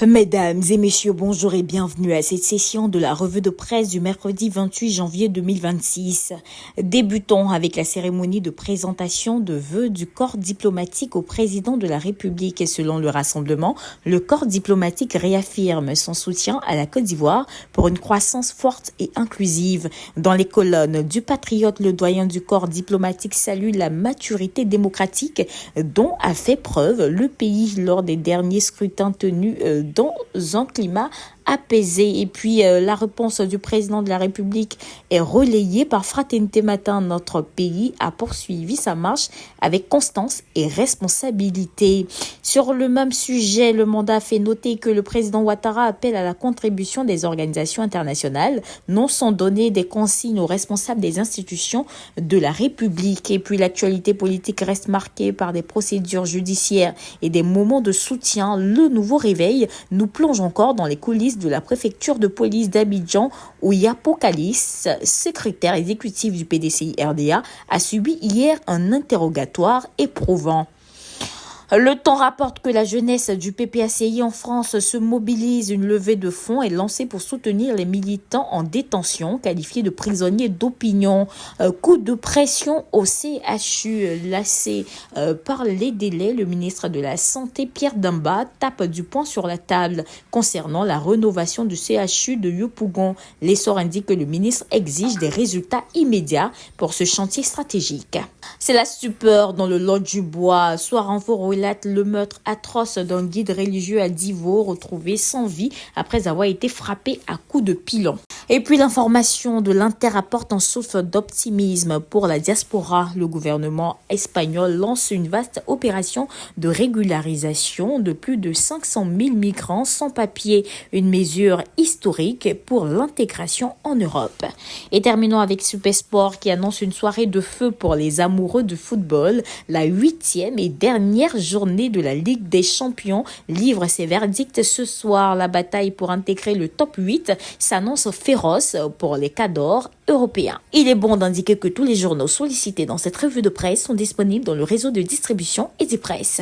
Mesdames et messieurs, bonjour et bienvenue à cette session de la revue de presse du mercredi 28 janvier 2026. Débutons avec la cérémonie de présentation de vœux du corps diplomatique au président de la République. Et selon le rassemblement, le corps diplomatique réaffirme son soutien à la Côte d'Ivoire pour une croissance forte et inclusive. Dans les colonnes du Patriote, le doyen du corps diplomatique salue la maturité démocratique dont a fait preuve le pays lors des derniers scrutins tenus dans un climat apaisé. Et puis la réponse du président de la République est relayée par Fraternité Matin. Notre pays a poursuivi sa marche avec constance et responsabilité. Sur le même sujet, le mandat fait noter que le président Ouattara appelle à la contribution des organisations internationales, non sans donner des consignes aux responsables des institutions de la République. Et puis l'actualité politique reste marquée par des procédures judiciaires et des moments de soutien. Le nouveau réveil nous plonge encore dans les coulisses de la préfecture de police d'Abidjan où Yapo Kalis, secrétaire exécutif du PDCI-RDA, a subi hier un interrogatoire éprouvant. Le Temps rapporte que la jeunesse du PPACI en France se mobilise. Une levée de fonds est lancée pour soutenir les militants en détention, qualifiés de prisonniers d'opinion. Coup de pression au CHU. Lassé par les délais, le ministre de la Santé, Pierre Damba, tape du poing sur la table concernant la rénovation du CHU de Yopougon. L'essor indique que le ministre exige des résultats immédiats pour ce chantier stratégique. C'est la stupeur dans le Lot du Bois. Soir Info relate le meurtre atroce d'un guide religieux à Divo, retrouvé sans vie après avoir été frappé à coups de pilon. Et puis l'information de l'Inter apporte un souffle d'optimisme pour la diaspora. Le gouvernement espagnol lance une vaste opération de régularisation de plus de 500 000 migrants sans papier, une mesure historique pour l'intégration en Europe. Et terminons avec Supersport qui annonce une soirée de feu pour les amoureux de football. La 8e et dernière journée de la Ligue des Champions livre ses verdicts ce soir. La bataille pour intégrer le top 8 s'annonce féroce pour les cadors européens. Il est bon d'indiquer que tous les journaux sollicités dans cette revue de presse sont disponibles dans le réseau de distribution Easypress.